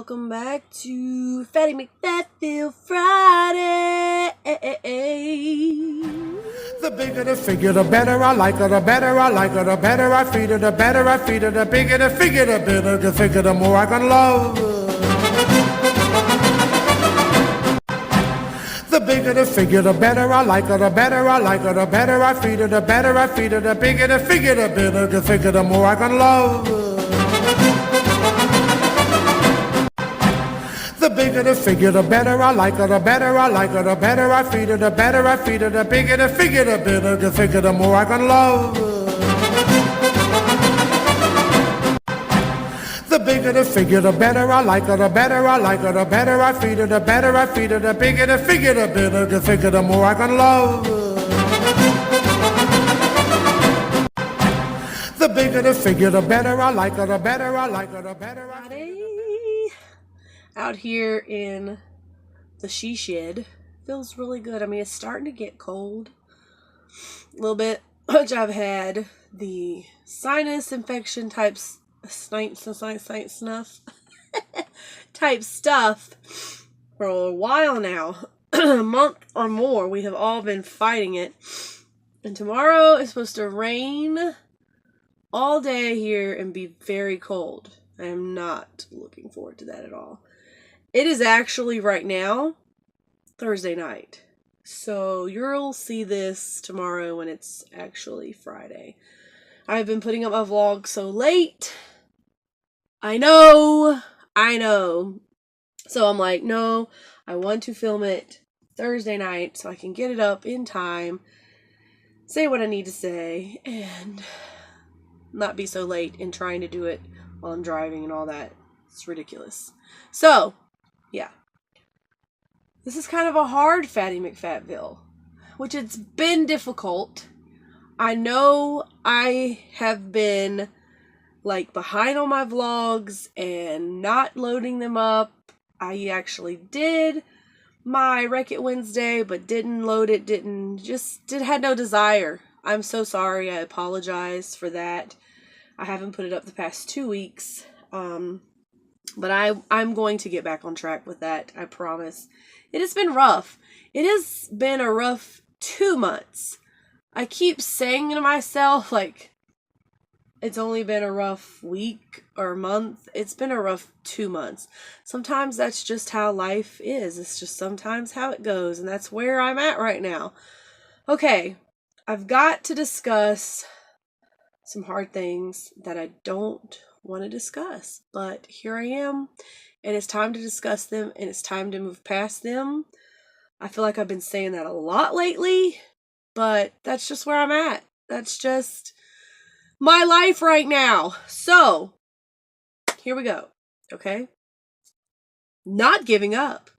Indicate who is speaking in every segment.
Speaker 1: welcome back to Fattie McFatville Friday.
Speaker 2: The bigger the figure, the better I like her, the better I like her, the better I feed her, the better I feed her, the bigger the figure, the better the figure, the more I can love her. The bigger the figure, the better I like her, the better I like her, the better I feed her, the better I feed her, the bigger the figure, the better the figure, the more I can love her. The bigger the figure, the better I like her, the better I like her, the better I feed her, the better I feed her, the bigger the figure, the better the figure, the more I can love her. The bigger the figure, the better I like her, the better I like her, the better I feed her, the better I feed her, the bigger the figure, the better the figure, the more I can love her. The bigger the figure, the better I like her, the better I like her, the better I feed her.
Speaker 1: Out here in the she shed. Feels really good. I mean, it's starting to get cold a little bit, which I've had the sinus infection type snuff type stuff for a while now. A month or more. We have all been fighting it. And tomorrow is supposed to rain all day here and be very cold. I am not looking forward to that at all. It is actually right now Thursday night. So you'll see this tomorrow when it's actually Friday. I've been putting up my vlog so late. I know. So I'm like, no, I want to film it Thursday night so I can get it up in time, say what I need to say, and not be so late in trying to do it while I'm driving and all that. It's ridiculous. So, yeah. This is kind of a hard Fattie McFatville, which it's been difficult. I know I have been like behind on my vlogs and not loading them up. I actually did my Wreck It Wednesday, but didn't load it, had no desire. I'm so sorry. I apologize for that. I haven't put it up the past 2 weeks. But I'm going to get back on track with that. I promise. It has been rough. It has been a rough 2 months. I keep saying to myself, like, it's only been a rough week or month. It's been a rough 2 months. Sometimes that's just how life is. It's just sometimes how it goes. And that's where I'm at right now. Okay. I've got to discuss some hard things that I don't want to discuss, but here I am, and it's time to discuss them, and it's time to move past them. I feel like I've been saying that a lot lately, but that's just where I'm at. That's just my life right now. So, here we go, okay? Not giving up,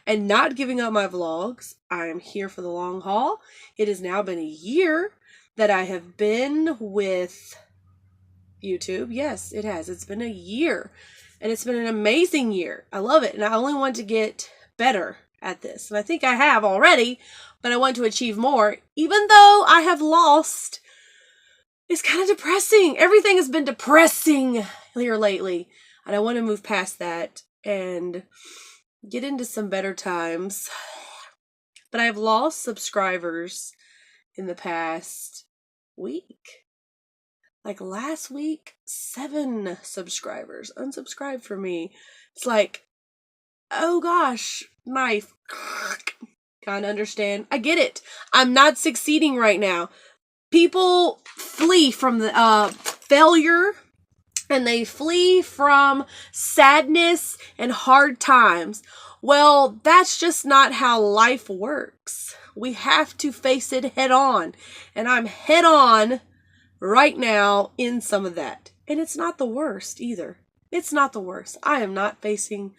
Speaker 1: and not giving up my vlogs. I am here for the long haul. It has now been a year that I have been with YouTube. Yes, it has. It's been a year, and it's been an amazing year. I love it, and I only want to get better at this, and I think I have already, but I want to achieve more. Even though I have lost, it's kind of depressing. Everything has been depressing here lately, and I want to move past that and get into some better times. But I've lost subscribers in the past week. Like last week, 7 subscribers unsubscribed from me. It's like, oh gosh, knife. Kind of understand. I get it. I'm not succeeding right now. People flee from the failure, and they flee from sadness and hard times. Well, that's just not how life works. We have to face it head on, and I'm head on right now in some of that. And it's not the worst either. It's not the worst. I am not facing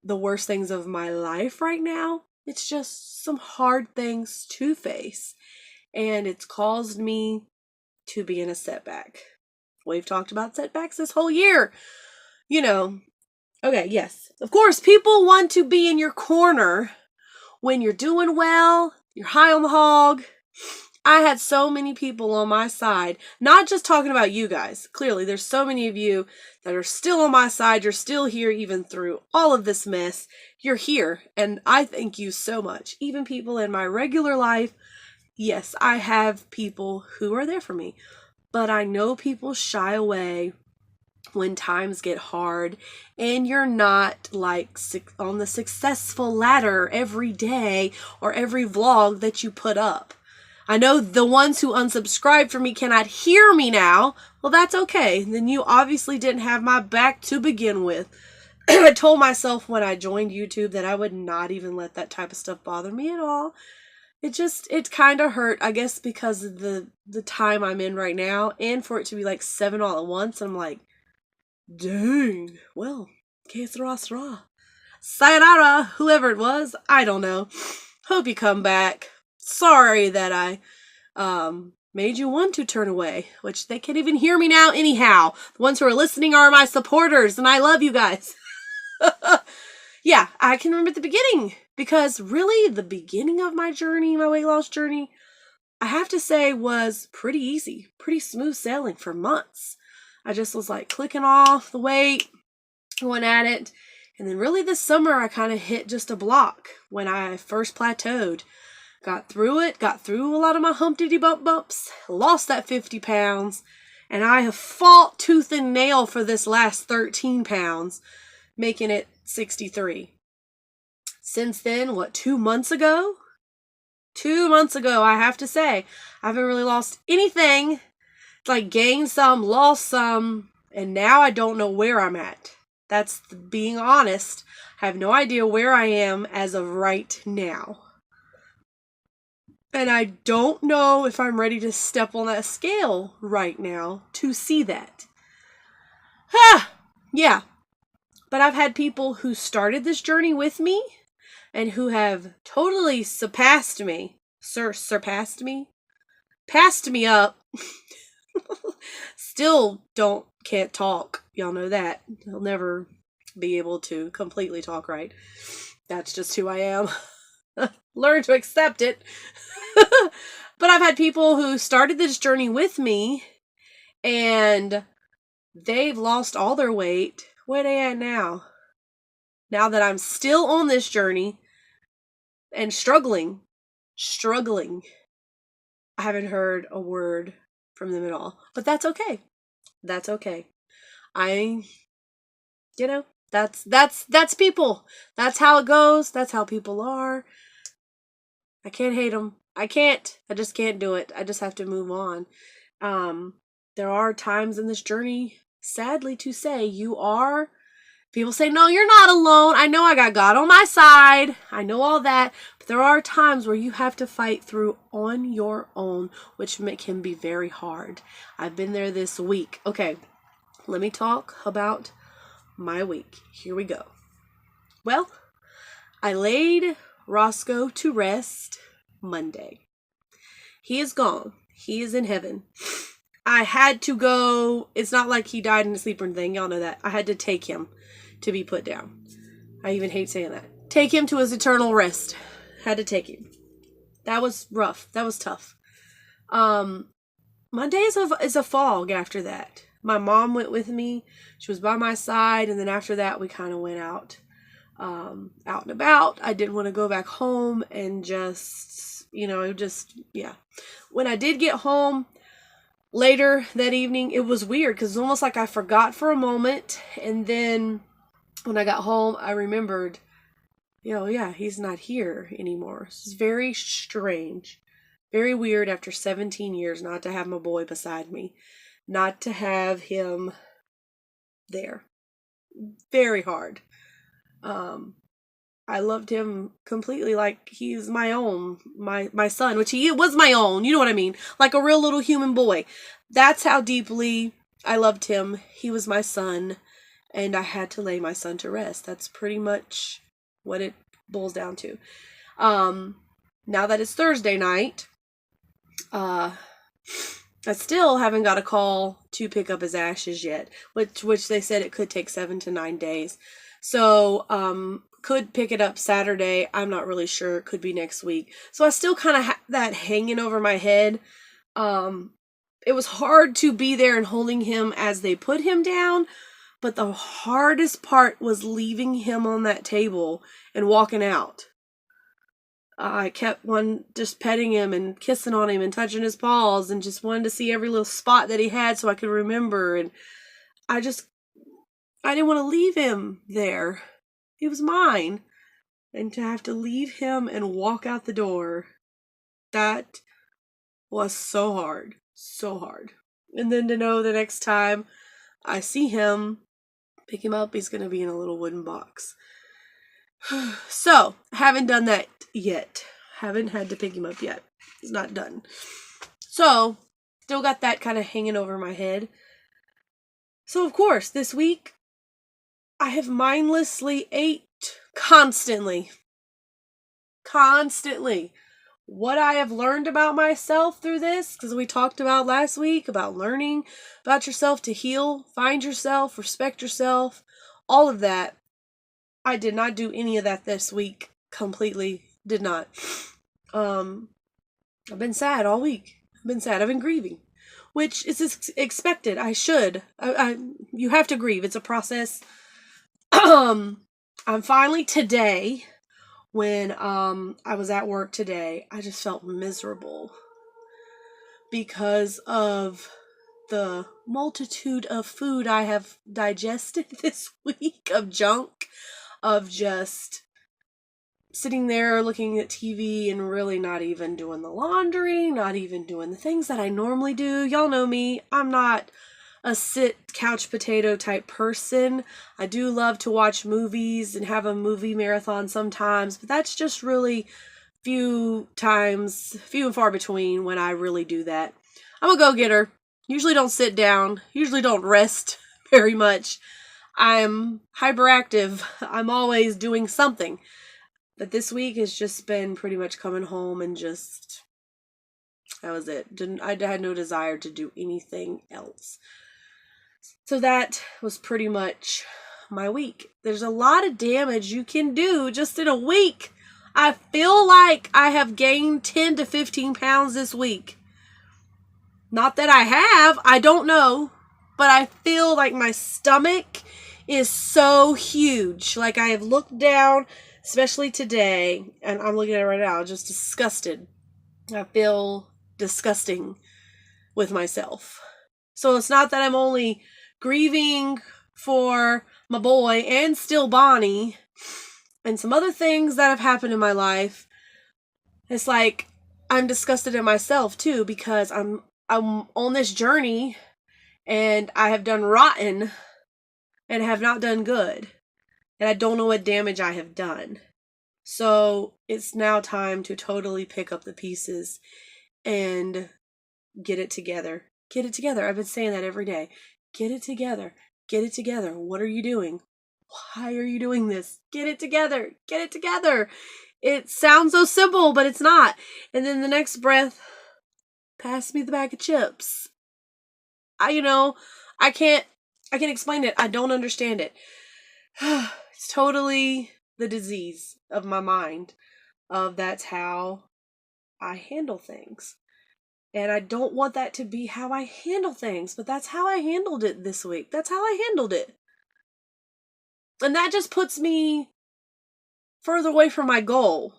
Speaker 1: the worst things of my life right now. It's just some hard things to face. And it's caused me to be in a setback. We've talked about setbacks this whole year. You know. Okay, yes. Of course, people want to be in your corner when you're doing well, you're high on the hog, I had so many people on my side, not just talking about you guys. Clearly, there's so many of you that are still on my side. You're still here even through all of this mess. You're here, and I thank you so much. Even people in my regular life, yes, I have people who are there for me, but I know people shy away when times get hard and you're not like on the successful ladder every day or every vlog that you put up. I know the ones who unsubscribed from me cannot hear me now. Well, that's okay. Then you obviously didn't have my back to begin with. I told myself when I joined YouTube that I would not even let that type of stuff bother me at all. It kind of hurt, I guess, because of the time I'm in right now, and for it to be like 7 all at once. I'm like, dang, well, que sera, sera. Sayonara, whoever it was, I don't know. Hope you come back. Sorry that I made you want to turn away, which they can't even hear me now anyhow. The ones who are listening are my supporters, and I love you guys. Yeah, I can remember the beginning, because really the beginning of my journey, my weight loss journey, I have to say was pretty easy, pretty smooth sailing for months. I just was like clicking off the weight, going at it. And then really this summer, I kind of hit just a block when I first plateaued. Got through it, got through a lot of my humpty bumps, lost that 50 pounds, and I have fought tooth and nail for this last 13 pounds, making it 63. Since then, 2 months ago? 2 months ago, I have to say, I haven't really lost anything. Like gained some, lost some, and now I don't know where I'm at. That's being honest. I have no idea where I am as of right now. And I don't know if I'm ready to step on that scale right now to see that. Yeah. But I've had people who started this journey with me and who have totally surpassed me. Surpassed me? Passed me up. Still can't talk. Y'all know that. I'll never be able to completely talk right. That's just who I am. Learn to accept it. But I've had people who started this journey with me and they've lost all their weight. Where they at now? Now that I'm still on this journey and struggling, I haven't heard a word from them at all. But that's okay. That's okay. That's people. That's how it goes. That's how people are. I can't hate them. I just can't do it. I just have to move on. There are times in this journey, sadly to say, people say, no, you're not alone. I know I got God on my side. I know all that. But there are times where you have to fight through on your own, which can be very hard. I've been there this week. Okay, let me talk about my week. Here we go. Well, I laid Roscoe to rest Monday. He is gone. He is in heaven. I had to go. It's not like he died in his sleep or anything. Y'all know that. I had to take him to be put down. I even hate saying that. Take him to his eternal rest. Had to take him. That was rough. That was tough. Monday is a fog after that. My mom went with me. She was by my side. And then after that, we kind of went out and about. I didn't want to go back home and yeah. When I did get home later that evening, it was weird because it's almost like I forgot for a moment. And then when I got home, I remembered, yeah, he's not here anymore. It's very strange. Very weird after 17 years not to have my boy beside me. Not to have him there. Very hard. I loved him completely like he's my own, my son, which he was my own, you know what I mean? Like a real little human boy. That's how deeply I loved him. He was my son, and I had to lay my son to rest. That's pretty much what it boils down to. Now that it's Thursday night, I still haven't got a call to pick up his ashes yet, which they said it could take 7 to 9 days. So, could pick it up Saturday. I'm not really sure. It could be next week. So I still kind of have that hanging over my head. It was hard to be there and holding him as they put him down, but the hardest part was leaving him on that table and walking out. I kept just petting him and kissing on him and touching his paws and just wanted to see every little spot that he had so I could remember. And I didn't want to leave him there. He was mine. And to have to leave him and walk out the door, that was so hard. So hard. And then to know the next time I see him, pick him up, he's going to be in a little wooden box. So, haven't done that yet. Haven't had to pick him up yet. It's not done. So, still got that kind of hanging over my head. So, of course, this week, I have mindlessly ate constantly. What I have learned about myself through this, because we talked about last week, about learning about yourself to heal, find yourself, respect yourself, all of that. I did not do any of that this week. Completely did not. I've been sad all week. I've been grieving, which is expected. I should. You have to grieve. It's a process. I'm finally today, when I was at work today, I just felt miserable because of the multitude of food I have digested this week, of junk, of just sitting there looking at TV and really not even doing the laundry, not even doing the things that I normally do. Y'all know me. I'm not a sit couch potato type person. I do love to watch movies and have a movie marathon sometimes, but that's just really few and far between when I really do that. I'm a go-getter. Usually don't sit down. Usually don't rest very much. I'm hyperactive. I'm always doing something. But this week has just been pretty much coming home and just, that was it. I had no desire to do anything else. So that was pretty much my week. There's a lot of damage you can do just in a week. I feel like I have gained 10 to 15 pounds this week. Not that I have, I don't know, but I feel like my stomach is so huge. Like I have looked down, especially today, and I'm looking at it right now, just disgusted. I feel disgusting with myself. So it's not that I'm only grieving for my boy and still Bonnie and some other things that have happened in my life. It's like I'm disgusted at myself too, because I'm on this journey and I have done rotten and have not done good. And I don't know what damage I have done. So it's now time to totally pick up the pieces and get it together. Get it together. I've been saying that every day. Get it together. Get it together. What are you doing? Why are you doing this? Get it together. Get it together. It sounds so simple, but it's not. And then the next breath, pass me the bag of chips. I can't explain it. I don't understand it. It's totally the disease of my mind. That's how I handle things. And I don't want that to be how I handle things, but that's how I handled it this week. That's how I handled it. And that just puts me further away from my goal.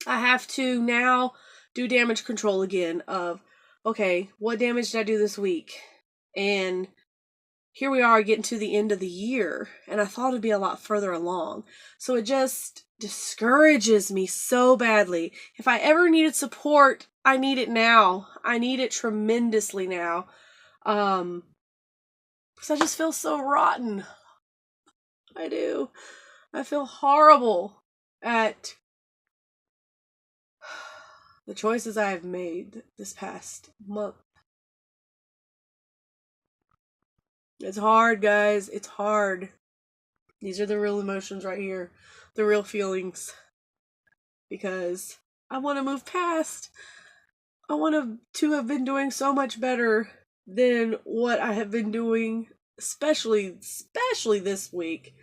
Speaker 1: I have to now do damage control again of, okay, what damage did I do this week? And here we are getting to the end of the year, and I thought it'd be a lot further along. So it just discourages me so badly. If I ever needed support, I need it now. I need it tremendously now. Because I just feel so rotten. I do. I feel horrible at the choices I have made this past month. It's hard, guys. It's hard. These are the real emotions right here. The real feelings. Because I want to move past. I want to have been doing so much better than what I have been doing, especially this week.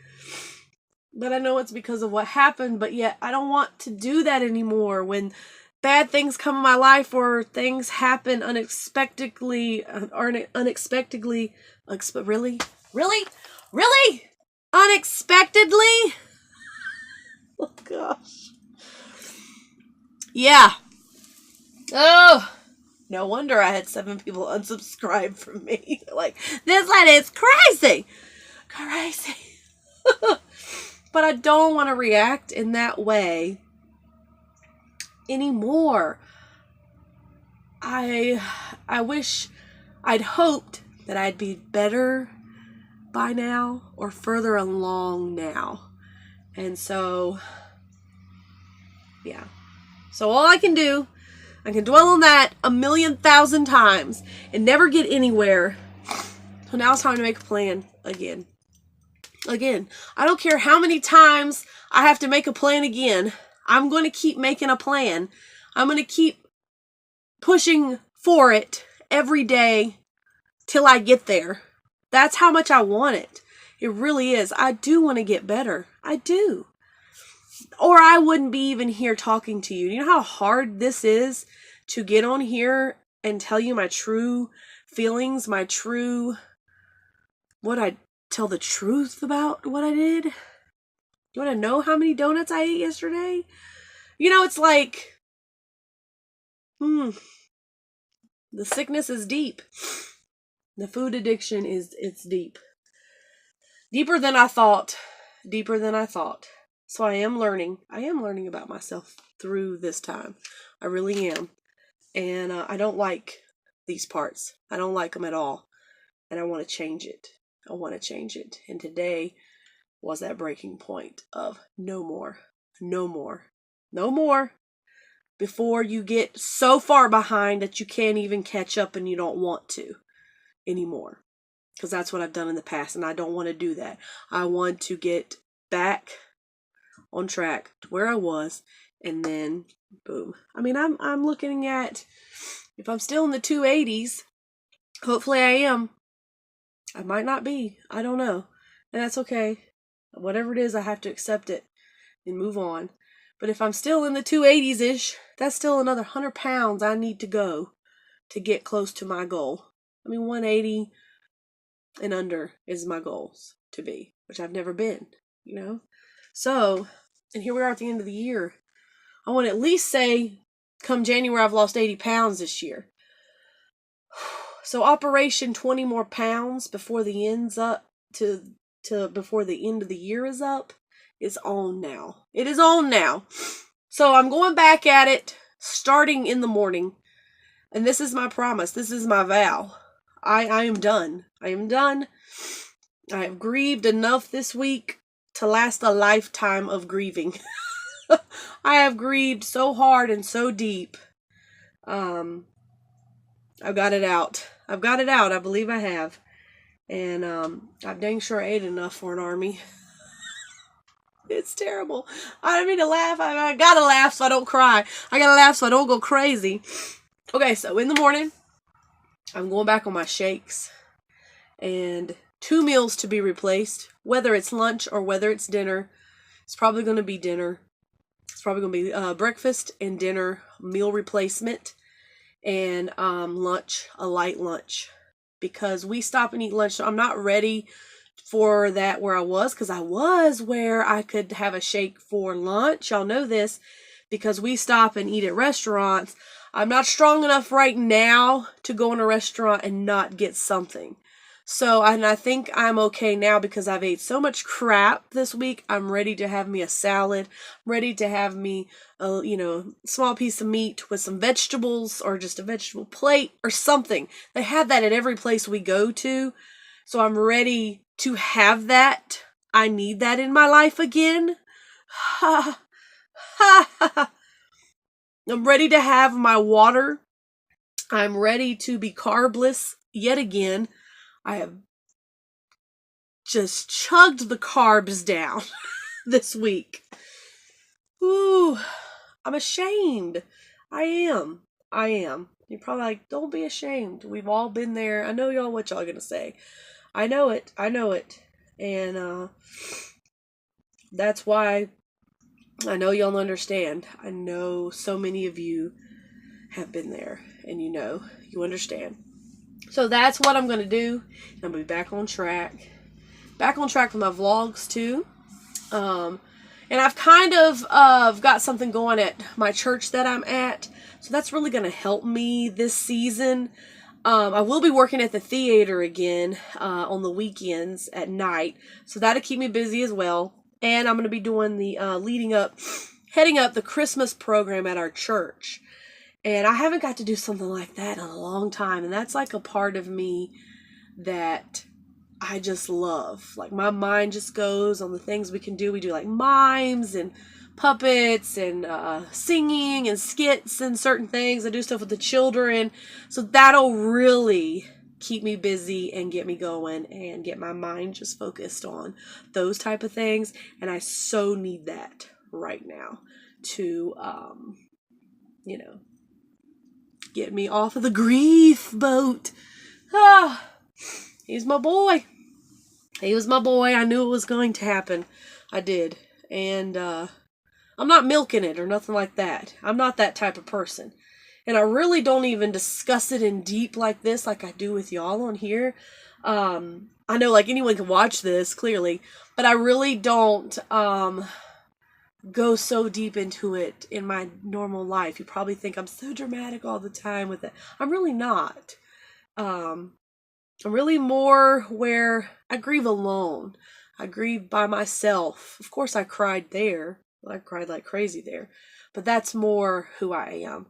Speaker 1: but I know it's because of what happened, but yet I don't want to do that anymore. When bad things come in my life or things happen unexpectedly, really, unexpectedly. Oh gosh. Yeah. Oh, no wonder I had 7 people unsubscribe from me. Like, this lady is crazy. Crazy. But I don't want to react in that way anymore. I wish, I'd hoped that I'd be better by now or further along now. And so, yeah. So all I can do, I can dwell on that 1,000,000 times and never get anywhere. So now it's time to make a plan again. I don't care how many times I have to make a plan again. I'm going to keep making a plan. I'm going to keep pushing for it every day till I get there. That's how much I want it. It really is. I do want to get better. I do. Or I wouldn't be even here talking to you. You know how hard this is to get on here and tell you my true feelings, tell the truth about what I did? You want to know how many donuts I ate yesterday? You know, it's like, the sickness is deep. The food addiction it's deep. Deeper than I thought. So I am learning about myself through this time. I really am. And I don't like these parts. I don't like them at all. And I want to change it. And today was that breaking point of no more. Before you get so far behind that you can't even catch up and you don't want to anymore. Because that's what I've done in the past, and I don't want to do that. I want to get back on track to where I was, and then boom. I mean, I'm looking at, if I'm still in the 280s, hopefully I am. I might not be. I don't know. And that's okay. Whatever it is, I have to accept it and move on. But if I'm still in the 280s-ish, that's still another 100 pounds I need to go to get close to my goal. I mean, 180 and under is my goals to be, which I've never been, you know? So, and here we are at the end of the year. I want to at least say, come January, I've lost 80 pounds this year. So Operation 20 more pounds before the end's up before the end of the year is up is on now. It is on now. So I'm going back at it starting in the morning. And this is my promise. This is my vow. I am done. I have grieved enough this week to last a lifetime of grieving. I have grieved so hard and so deep. I've got it out. I believe I have. And I've dang sure ate enough for an army. It's terrible. I don't mean to laugh. I gotta laugh so I don't cry. I gotta laugh so I don't go crazy. Okay, so in the morning, I'm going back on my shakes. And 2 meals to be replaced. Whether it's lunch or whether it's dinner. It's probably going to be dinner. It's probably going to be breakfast and dinner meal replacement. And lunch, a light lunch. Because we stop and eat lunch. So I'm not ready for that where I was. Because I was where I could have a shake for lunch. Y'all know this. Because we stop and eat at restaurants. I'm not strong enough right now to go in a restaurant and not get something. So, and I think I'm okay now because I've ate so much crap this week. I'm ready to have me a salad. I'm ready to have me a, small piece of meat with some vegetables or just a vegetable plate or something. They have that at every place we go to. So I'm ready to have that. I need that in my life again. I'm ready to have my water. I'm ready to be carbless yet again. I have just chugged the carbs down this week. Ooh, I'm ashamed. I am. You're probably like, don't be ashamed. We've all been there. I know what y'all gonna say. I know it. And that's why I know y'all understand. I know so many of you have been there, and you understand. So that's what I'm going to do. I'm going to be back on track. Back on track with my vlogs, too. And I've kind of got something going at my church that I'm at. So that's really going to help me this season. I will be working at the theater again on the weekends at night. So that'll keep me busy as well. And I'm going to be doing the heading up the Christmas program at our church. And I haven't got to do something like that in a long time. And that's like a part of me that I just love. Like, my mind just goes on the things we can do. We do like mimes and puppets and singing and skits and certain things. I do stuff with the children. So that'll really keep me busy and get me going and get my mind just focused on those type of things. And I so need that right now to, get me off of the grief boat. He's my boy. He was my boy. I knew it was going to happen. I did. And I'm not milking it or nothing like that. I'm not that type of person. And I really don't even discuss it in deep like this, like I do with y'all on here. I know like anyone can watch this, clearly. But I really don't go so deep into it in my normal life. You probably think I'm so dramatic all the time with it. I'm really not. I'm really more where I grieve alone. I grieve by myself. Of course, I cried there. I cried like crazy there. But that's more who I am.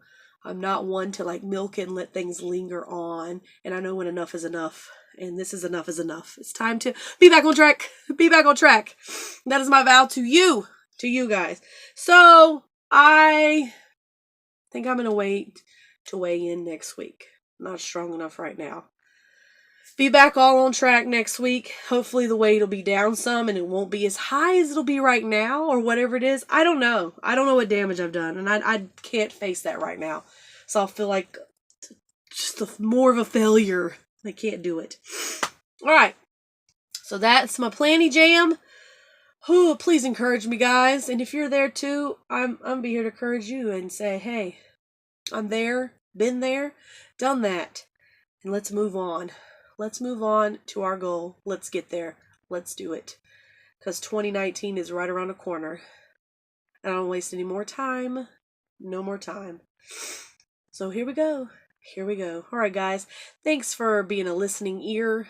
Speaker 1: I'm not one to like milk it and let things linger on. And I know when enough is enough. And this is enough is enough. It's time to be back on track. Be back on track. That is my vow to you. To you guys. So I think I'm going to wait to weigh in next week. I'm not strong enough right now. Be back all on track next week. Hopefully the weight will be down some and it won't be as high as it'll be right now or whatever it is. I don't know. I don't know what damage I've done and I can't face that right now. So I'll feel like just more of a failure. I can't do it. All right. So that's my planny jam. Oh, please encourage me, guys. And if you're there too, I'm be here to encourage you and say, hey, I'm there, been there, done that. And let's move on. Let's move on to our goal. Let's get there. Let's do it. Because 2019 is right around the corner. I don't waste any more time. No more time. So here we go. Here we go. All right, guys. Thanks for being a listening ear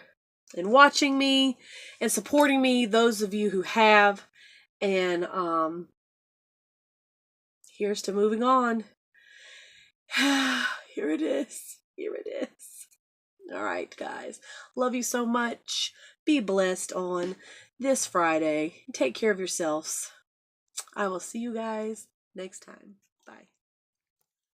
Speaker 1: and watching me and supporting me, those of you who have. And here's to moving on. Here it is. Here it is. All right, guys. Love you so much. Be blessed on this Friday. Take care of yourselves. I will see you guys next time. Bye.